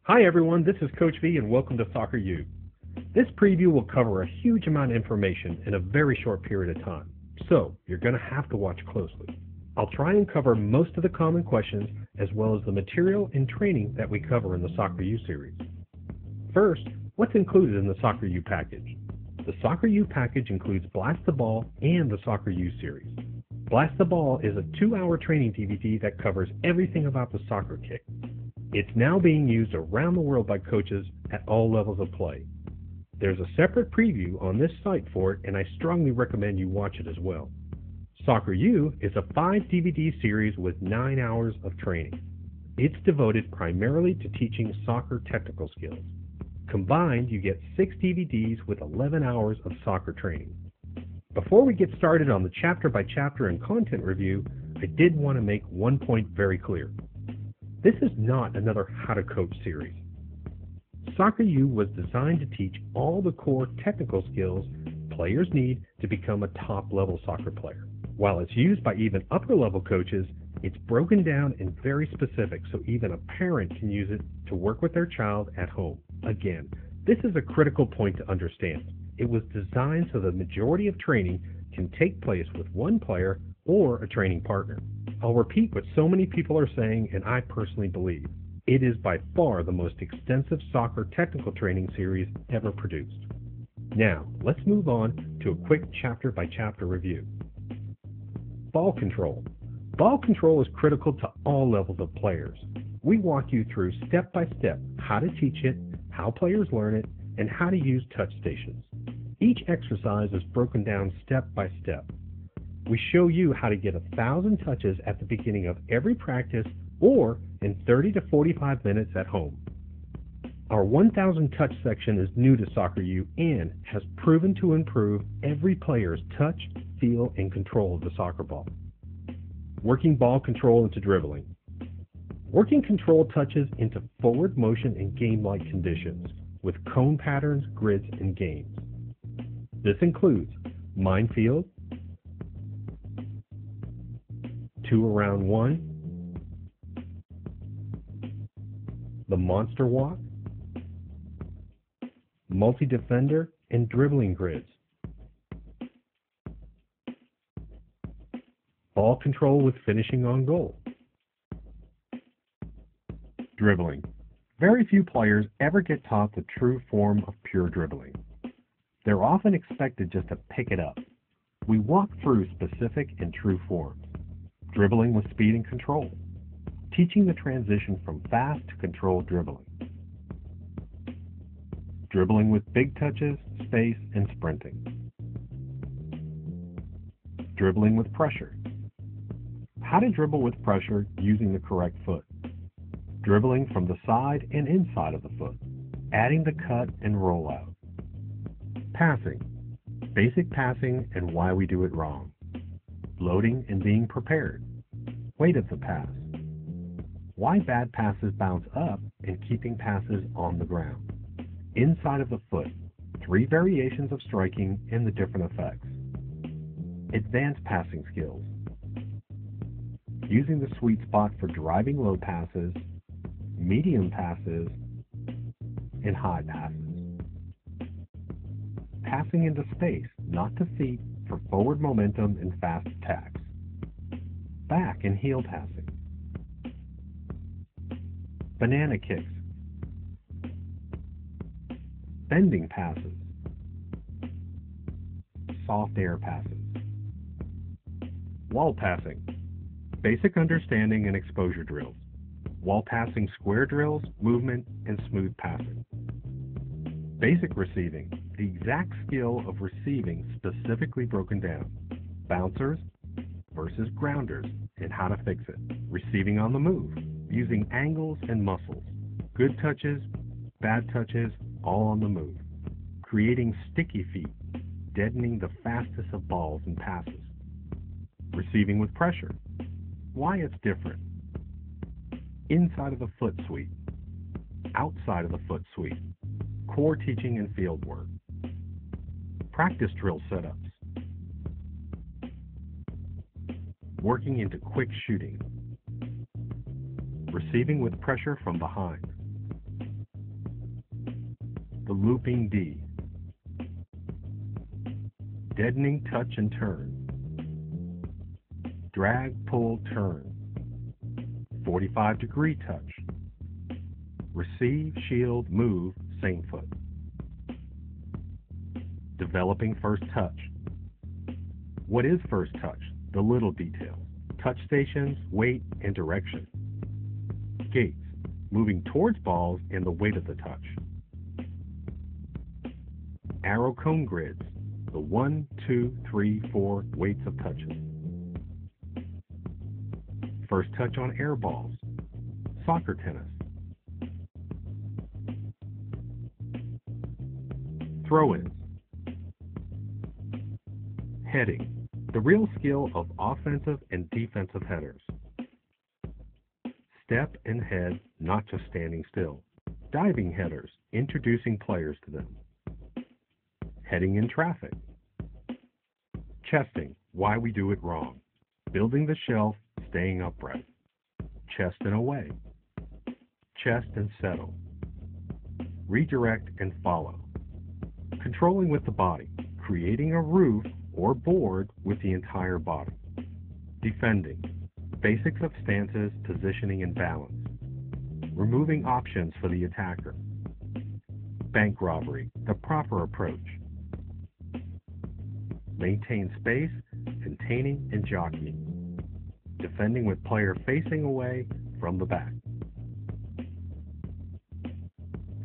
Hi everyone, this is Coach V and welcome to Soccer U. This preview will cover a huge amount of information in a very short period of time, so you're going to have to watch closely. I'll try and cover most of the common questions as well as the material and training that we cover in the Soccer U series. First, what's included in the Soccer U package? The Soccer U package includes Blast the Ball and the Soccer U series. Blast the Ball is a 2-hour training DVD that covers everything about the soccer kick. It's now being used around the world by coaches at all levels of play. There's a separate preview on this site for it, and I strongly recommend you watch it as well. Soccer U is a 5-DVD series with 9 hours of training. It's devoted primarily to teaching soccer technical skills. Combined, you get 6 DVDs with 11 hours of soccer training. Before we get started on the chapter-by-chapter and content review, I did want to make one point very clear. This is not another How to Coach series. Soccer U was designed to teach all the core technical skills players need to become a top-level soccer player. While it's used by even upper-level coaches, it's broken down and very specific so even a parent can use it to work with their child at home. Again, this is a critical point to understand. It was designed so the majority of training can take place with one player or a training partner. I'll repeat what so many people are saying, and I personally believe. It is by far the most extensive soccer technical training series ever produced. Now, let's move on to a quick chapter-by-chapter review. Ball control. Ball control is critical to all levels of players. We walk you through step-by-step how to teach it, how players learn it, and how to use touch stations. Each exercise is broken down step by step. We show you how to get 1,000 touches at the beginning of every practice or in 30 to 45 minutes at home. Our 1,000 touch section is new to Soccer U and has proven to improve every player's touch, feel, and control of the soccer ball. Working ball control into dribbling. Working control touches into forward motion and game-like conditions with cone patterns, grids, and games. This includes minefield, 2 around 1, the monster walk, multi-defender, and dribbling grids. Ball control with finishing on goal. Dribbling. Very few players ever get taught the true form of pure dribbling. They're often expected just to pick it up. We walk through specific and true forms. Dribbling with speed and control. Teaching the transition from fast to controlled dribbling. Dribbling with big touches, space, and sprinting. Dribbling with pressure. How to dribble with pressure using the correct foot. Dribbling from the side and inside of the foot. Adding the cut and rollout. Passing. Basic passing and why we do it wrong. Loading and being prepared. Weight of the pass. Why bad passes bounce up and keeping passes on the ground. Inside of the foot. 3 variations of striking and the different effects. Advanced passing skills. Using the sweet spot for driving low passes, medium passes, and high passes. Passing into space, not to feet, for forward momentum and fast attacks. Back and heel passing. Banana kicks. Bending passes. Soft air passes. Wall passing. Basic understanding and exposure drills. Wall passing square drills, movement, and smooth passing. Basic receiving. The exact skill of receiving specifically broken down. Bouncers versus grounders and how to fix it. Receiving on the move. Using angles and muscles. Good touches, bad touches, all on the move. Creating sticky feet. Deadening the fastest of balls and passes. Receiving with pressure. Why it's different. Inside of the foot suite. Outside of the foot suite. Core teaching and field work. Practice drill setups. Working into quick shooting. Receiving with pressure from behind. the looping D, deadening touch and turn, drag, pull, turn, 45-degree touch, receive, shield, move, same foot, developing first touch. What is first touch? The little details, touch stations, weight, and direction. Gates, moving towards balls and the weight of the touch. Arrow cone grids, the 1, 2, 3, 4 weights of touches. First touch on air balls, soccer, tennis. Throw-ins. Heading, the real skill of offensive and defensive headers. Step and head, not just standing still. Diving headers, introducing players to them. Heading in traffic. Chesting, why we do it wrong. Building the shelf, staying upright. Chest and away. Chest and settle. Redirect and follow. Controlling with the body, creating a roof or board with the entire body. Defending, basics of stances, positioning, and balance. Removing options for the attacker. Bank robbery, the proper approach. Maintain space, containing and jockeying. Defending with player facing away from the back.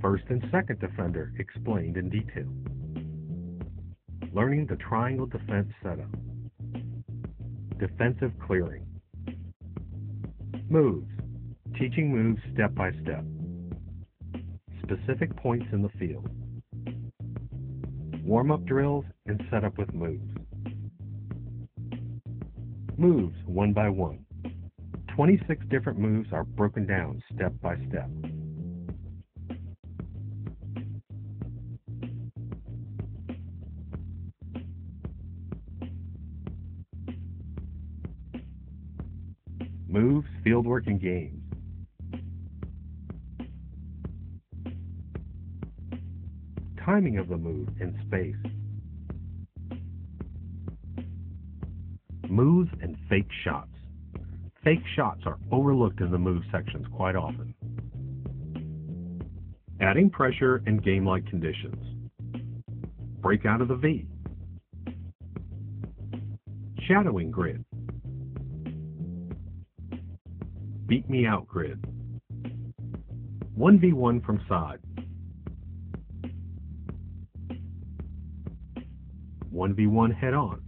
First and second defender explained in detail. Learning the triangle defense setup. Defensive clearing. Moves. Teaching moves step by step. Specific points in the field. Warm-up drills and setup with moves. Moves one by one. 26 different moves are broken down step by step. Moves, fieldwork, and games. Timing of the move and space. Moves and fake shots. Fake shots are overlooked in the move sections quite often. Adding pressure and game-like conditions. Break out of the V. Shadowing grid. Beat me out grid. 1v1 from side. 1v1 head on.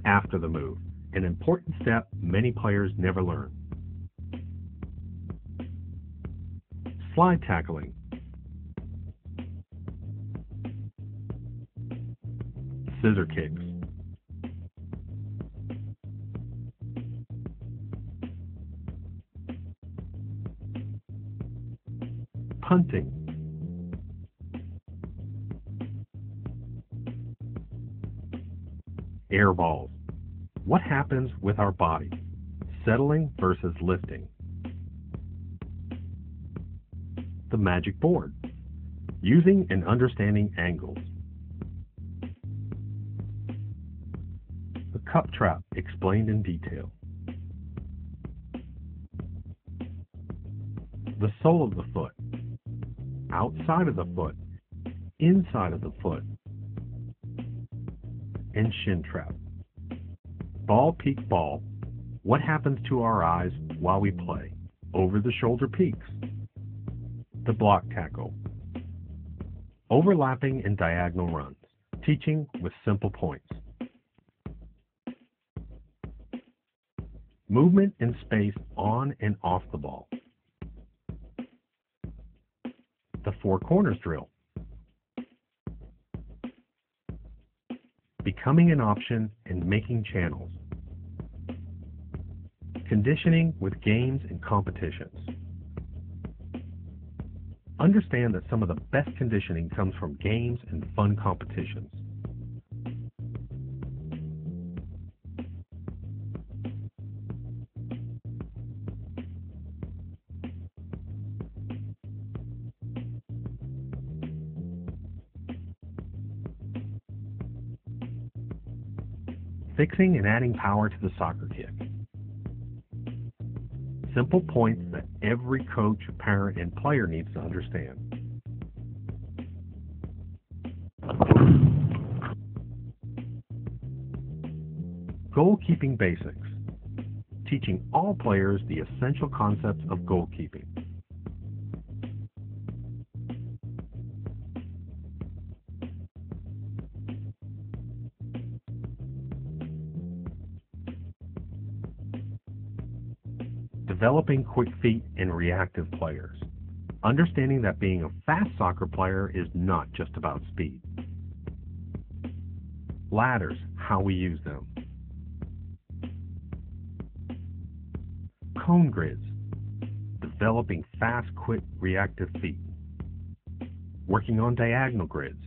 After the move, an important step many players never learn. Slide tackling. Scissor kicks. Punting. Air balls. What happens with our body? Settling versus lifting. The magic board. Using and understanding angles. The cup trap explained in detail. The sole of the foot. Outside of the foot. Inside of the foot. And shin trap. Ball peak ball. What happens to our eyes while we play? Over the shoulder peaks. The block tackle. Overlapping and diagonal runs. Teaching with simple points. Movement in space on and off the ball. The four corners drill. Becoming an option and making channels. Conditioning with games and competitions. Understand that some of the best conditioning comes from games and fun competitions. Fixing and adding power to the soccer kick. Simple points that every coach, parent, and player needs to understand. Goalkeeping basics. Teaching all players the essential concepts of goalkeeping. Developing quick feet and reactive players. Understanding that being a fast soccer player is not just about speed. Ladders, how we use them. Cone grids, developing fast, quick, reactive feet. Working on diagonal grids.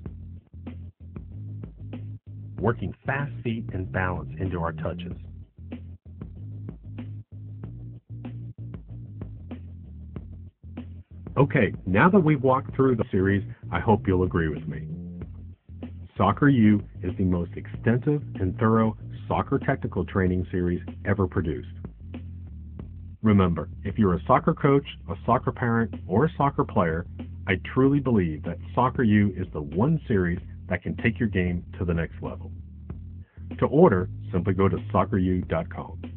Working fast feet and balance into our touches. Okay, now that we've walked through the series, I hope you'll agree with me. Soccer U is the most extensive and thorough soccer technical training series ever produced. Remember, if you're a soccer coach, a soccer parent, or a soccer player, I truly believe that Soccer U is the one series that can take your game to the next level. To order, simply go to socceru.com.